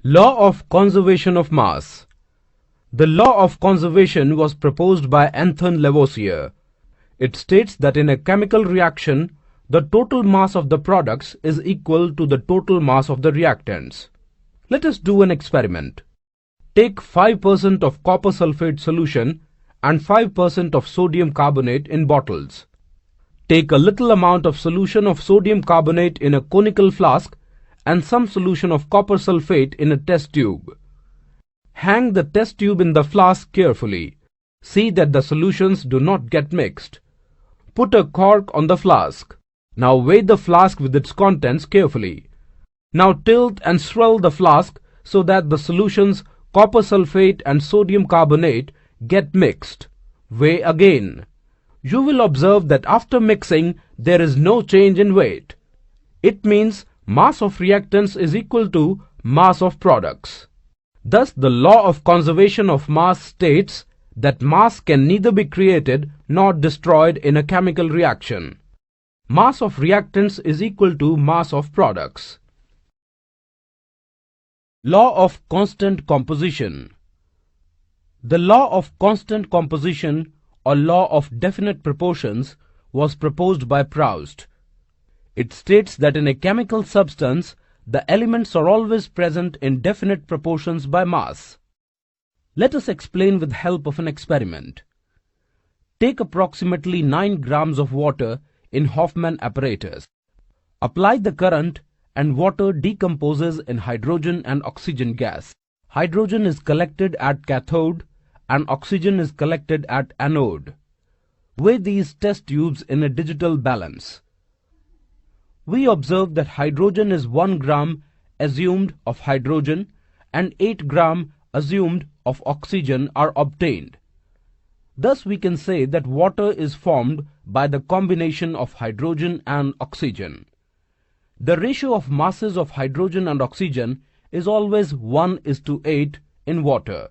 Law of conservation of mass. The law of conservation was proposed by Anton Lavoisier. It states that in a chemical reaction, the total mass of the products is equal to the total mass of the reactants. Let us do an experiment. Take 5% of copper sulfate solution and 5% of sodium carbonate in bottles. Take a little amount of solution of sodium carbonate in a conical flask and some solution of copper sulfate in a test tube. Hang the test tube in the flask carefully. See that the solutions do not get mixed. Put a cork on the flask. Now weigh the flask with its contents carefully. Now tilt and swirl the flask so that the solutions copper sulfate and sodium carbonate get mixed. Weigh again. You will observe that after mixing there is no change in weight. It means mass of reactants is equal to mass of products. Thus the law of conservation of mass states that mass can neither be created nor destroyed in a chemical reaction. Mass of reactants is equal to mass of products. Law of constant composition. The law of constant composition or law of definite proportions was proposed by Proust. It states that in a chemical substance, the elements are always present in definite proportions by mass. Let us explain with help of an experiment. Take approximately 9 grams of water in Hoffman apparatus. Apply the current and water decomposes in hydrogen and oxygen gas. Hydrogen is collected at cathode and oxygen is collected at anode. Weigh these test tubes in a digital balance. We observe that hydrogen is 1 gram assumed of hydrogen and 8 gram assumed of oxygen are obtained. Thus we can say that water is formed by the combination of hydrogen and oxygen. The ratio of masses of hydrogen and oxygen is always 1:8 in water,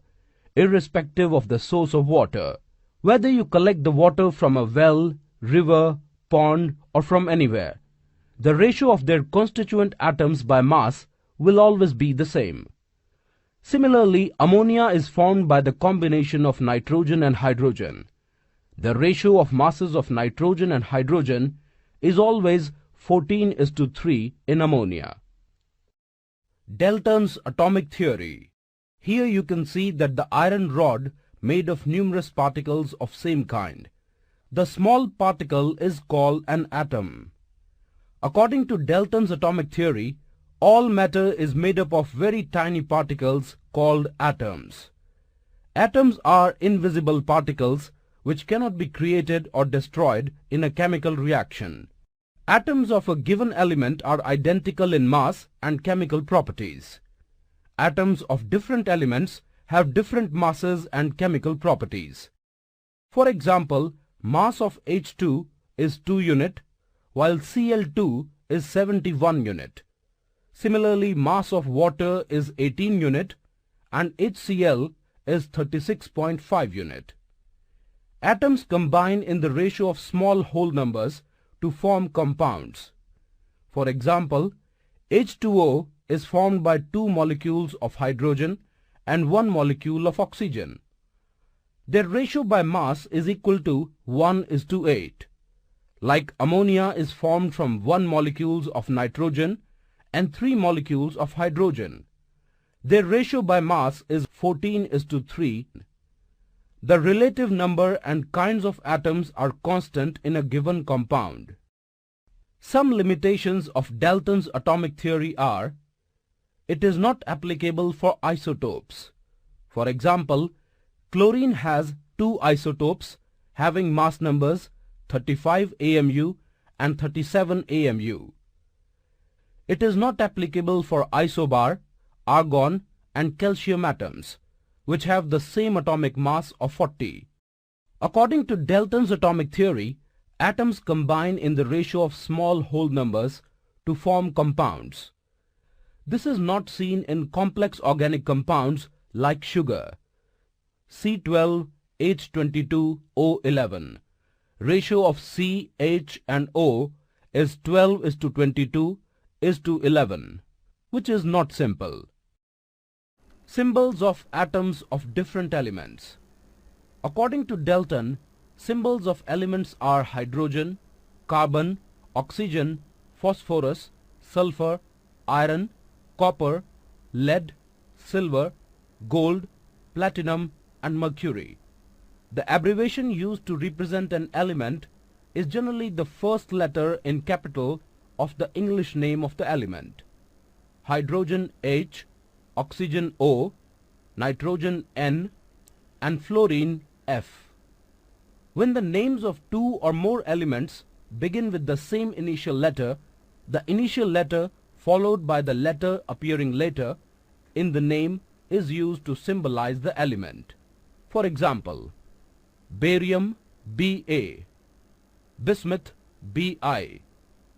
irrespective of the source of water. Whether you collect the water from a well, river, pond or from anywhere, the ratio of their constituent atoms by mass will always be the same. Similarly, ammonia is formed by the combination of nitrogen and hydrogen. The ratio of masses of nitrogen and hydrogen is always 14:3 in ammonia. Dalton's atomic theory. Here you can see that the iron rod made of numerous particles of same kind. The small particle is called an atom. According to Dalton's atomic theory, all matter is made up of very tiny particles called atoms. Atoms are invisible particles which cannot be created or destroyed in a chemical reaction. Atoms of a given element are identical in mass and chemical properties. Atoms of different elements have different masses and chemical properties. For example, mass of H2 is 2 unit, while Cl2 is 71 unit. Similarly, mass of water is 18 unit and HCl is 36.5 unit. Atoms combine in the ratio of small whole numbers to form compounds. For example, H2O is formed by 2 molecules of hydrogen and 1 molecule of oxygen. Their ratio by mass is equal to 1:8. Like ammonia is formed from 1 molecules of nitrogen and 3 molecules of hydrogen. Their ratio by mass is 14:3. The relative number and kinds of atoms are constant in a given compound. Some limitations of Dalton's atomic theory are: it is not applicable for isotopes. For example, chlorine has 2 isotopes having mass numbers 35 AMU and 37 AMU. It is not applicable for isobar, argon and calcium atoms, which have the same atomic mass of 40. According to Dalton's atomic theory, atoms combine in the ratio of small whole numbers to form compounds. This is not seen in complex organic compounds like sugar. C12H22O11. Ratio of C, H and O is 12:22:11, which is not simple. Symbols of atoms of different elements. According to Dalton, symbols of elements are hydrogen, carbon, oxygen, phosphorus, sulfur, iron, copper, lead, silver, gold, platinum and mercury. The abbreviation used to represent an element is generally the first letter in capital of the English name of the element. Hydrogen H, oxygen O, nitrogen N and fluorine F. When the names of two or more elements begin with the same initial letter, the initial letter followed by the letter appearing later in the name is used to symbolize the element. For example, barium Ba, bismuth Bi,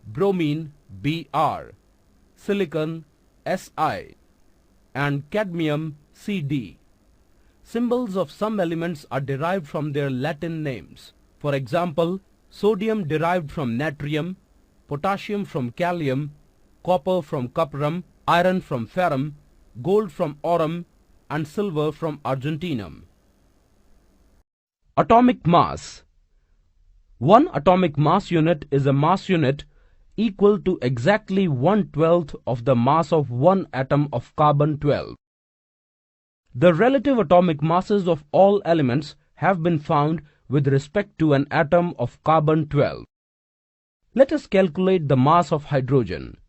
bromine Br, silicon Si and cadmium Cd. Symbols of some elements are derived from their Latin names. For example, sodium derived from natrium, potassium from kalium, copper from cuprum, iron from ferrum, gold from aurum and silver from argentinum. Atomic mass. One atomic mass unit is a mass unit equal to exactly 1/12 of the mass of one atom of carbon-12. The relative atomic masses of all elements have been found with respect to an atom of carbon-12. Let us calculate the mass of hydrogen.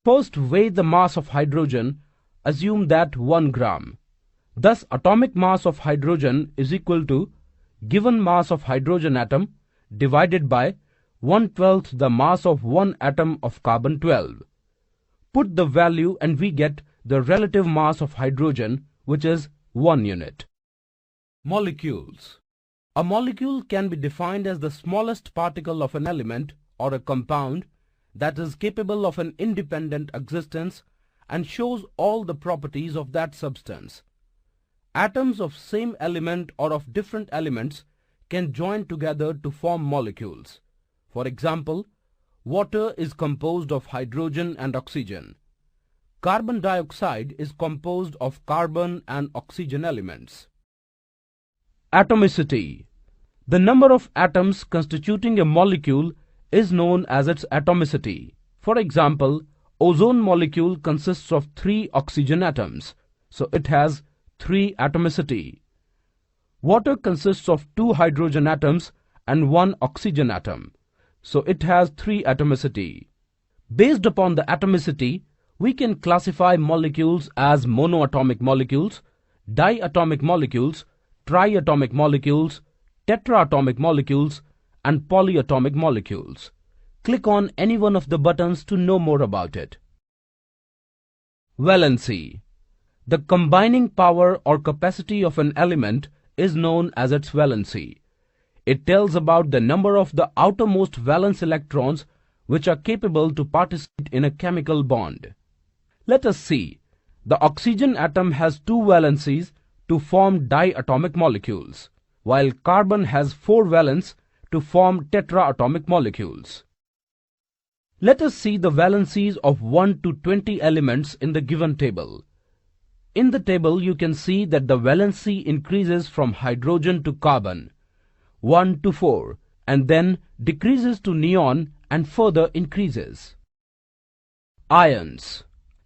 First, weigh the mass of hydrogen. Assume that 1 gram. Thus, atomic mass of hydrogen is equal to given mass of hydrogen atom divided by 1/12 the mass of one atom of carbon-12. Put the value and we get the relative mass of hydrogen, which is 1 unit. Molecules. A molecule can be defined as the smallest particle of an element or a compound that is capable of an independent existence and shows all the properties of that substance. Atoms of same element or of different elements can join together to form molecules. For example, water is composed of hydrogen and oxygen. Carbon dioxide is composed of carbon and oxygen elements. Atomicity. The number of atoms constituting a molecule is known as its atomicity. For example, ozone molecule consists of 3 oxygen atoms, so it has 3 atomicity. Water consists of 2 hydrogen atoms and 1 oxygen atom, so it has 3 atomicity. Based upon the atomicity, we can classify molecules as monoatomic molecules, diatomic molecules, triatomic molecules, tetraatomic molecules, and polyatomic molecules. Click on any one of the buttons to know more about it. Valency. The combining power or capacity of an element is known as its valency. It tells about the number of the outermost valence electrons which are capable to participate in a chemical bond. Let us see. The oxygen atom has 2 valencies to form diatomic molecules, while carbon has 4 valence to form tetraatomic molecules. Let us see the valencies of 1 to 20 elements in the given table. In the table you can see that the valency increases from hydrogen to carbon, 1 to 4, and then decreases to neon and further increases. Ions.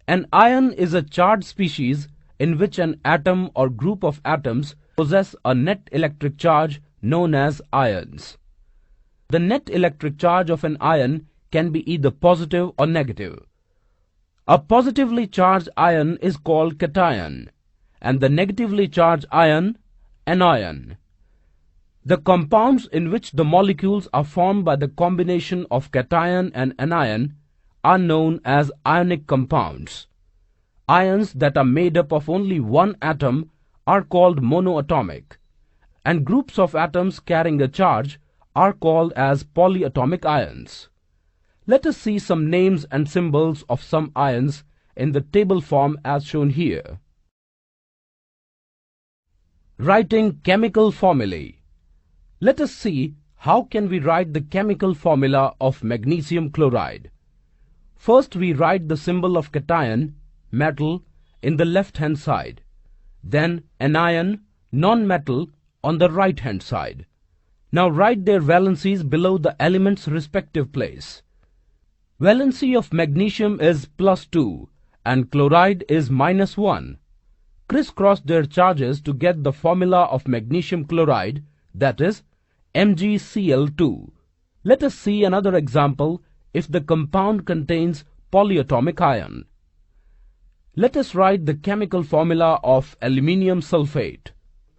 An ion is a charged species in which an atom or group of atoms possess a net electric charge known as ions. The net electric charge of an ion can be either positive or negative. A positively charged ion is called cation, and the negatively charged ion, anion. The compounds in which the molecules are formed by the combination of cation and anion are known as ionic compounds. Ions that are made up of only one atom are called monoatomic, and groups of atoms carrying a charge are called as polyatomic ions. Let us see some names and symbols of some ions in the table form as shown here. Writing chemical formulae. Let us see how can we write the chemical formula of magnesium chloride. First we write the symbol of cation, metal, in the left hand side. then anion, non-metal on the right hand side. Now write their valencies below the element's respective place. Valency of magnesium is +2 and chloride is -1. Crisscross their charges to get the formula of magnesium chloride, that is MgCl2. Let us see another example if the compound contains polyatomic ion. Let us write the chemical formula of aluminium sulfate.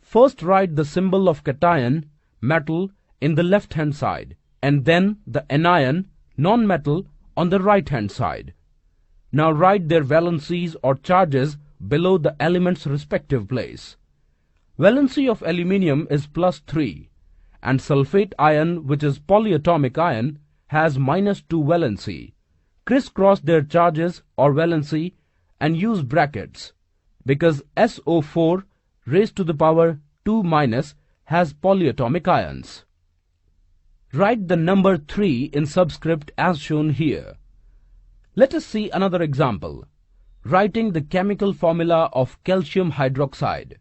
First write the symbol of cation, metal, in the left hand side, and then the anion, non-metal, on the right hand side. Now write their valencies or charges below the element's respective place. Valency of aluminium is +3 and sulfate ion, which is polyatomic ion, has -2 valency. Crisscross their charges or valency and use brackets because SO4 raised to the power 2- has polyatomic ions. Write the number 3 in subscript as shown here. Let us see another example. Writing the chemical formula of calcium hydroxide.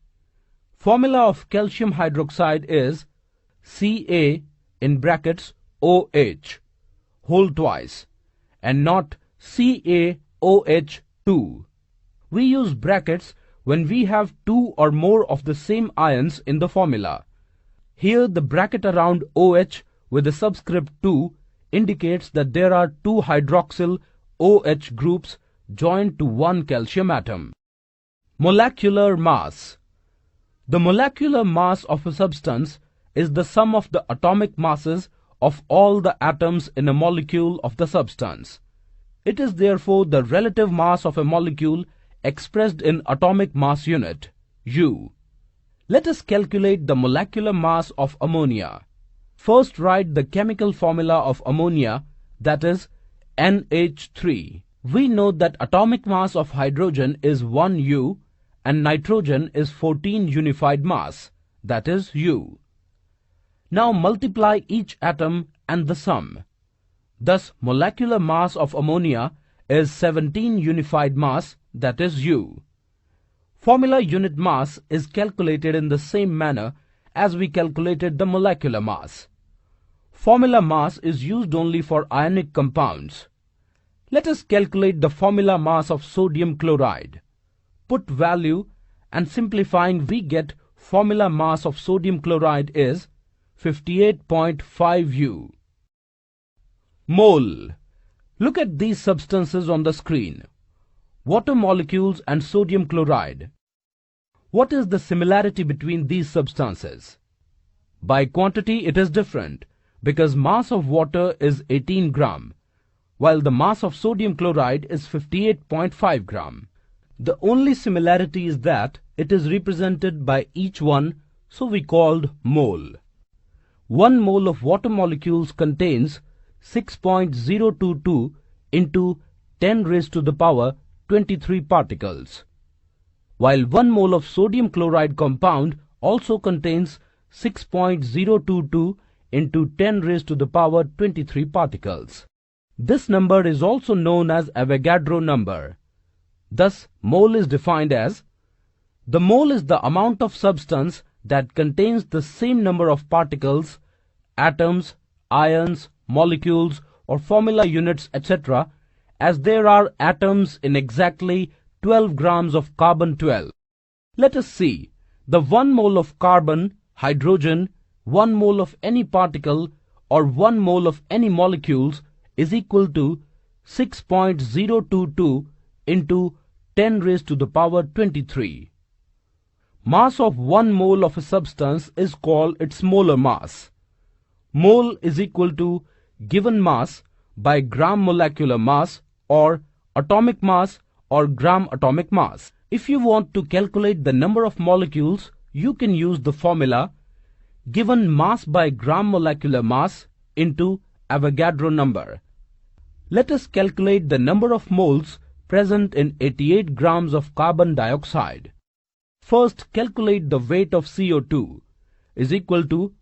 Formula of calcium hydroxide is Ca in brackets OH whole twice and not CaOH2. We use brackets when we have two or more of the same ions in the formula. Here the bracket around OH with the subscript 2 indicates that there are two hydroxyl OH groups joined to one calcium atom. Molecular mass. The molecular mass of a substance is the sum of the atomic masses of all the atoms in a molecule of the substance. It is therefore the relative mass of a molecule expressed in atomic mass unit, U. Let us calculate the molecular mass of ammonia. First write the chemical formula of ammonia, that is NH3. We know that atomic mass of hydrogen is 1 U and nitrogen is 14 unified mass, that is U. Now multiply each atom and the sum. Thus molecular mass of ammonia is 17 unified mass, that is U. Formula unit mass is calculated in the same manner as we calculated the molecular mass. Formula mass is used only for ionic compounds. Let us calculate the formula mass of sodium chloride. Put value and simplifying we get formula mass of sodium chloride is 58.5 U. Mole. Look at these substances on the screen. Water molecules and sodium chloride. What is the similarity between these substances? By quantity it is different because mass of water is 18 gram while the mass of sodium chloride is 58.5 gram. The only similarity is that it is represented by each one, so we called mole. 1 mole of water molecules contains 6.022 into 10 raised to the power 23 particles, while 1 mole of sodium chloride compound also contains 6.022 into 10 raised to the power 23 particles. This number is also known as Avogadro number. Thus, mole is defined as the mole is the amount of substance that contains the same number of particles, atoms, ions, molecules or formula units, etc. as there are atoms in exactly 12 grams of carbon-12. Let us see. The 1 mole of carbon, hydrogen, 1 mole of any particle or 1 mole of any molecules is equal to 6.022 into 10 raised to the power 23. Mass of 1 mole of a substance is called its molar mass. Mole is equal to given mass by gram molecular mass or atomic mass or gram atomic mass. If you want to calculate the number of molecules, you can use the formula given mass by gram molecular mass into Avogadro number. Let us calculate the number of moles present in 88 grams of carbon dioxide. First, calculate the weight of CO2 is equal to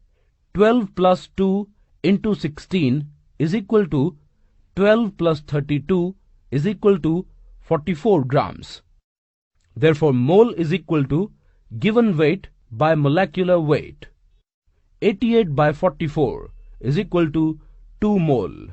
12 plus 2 into 16 is equal to 12 plus 32 is equal to 44 grams. Therefore, mole is equal to Given weight by molecular weight. 88 by 44 is equal to 2 mole.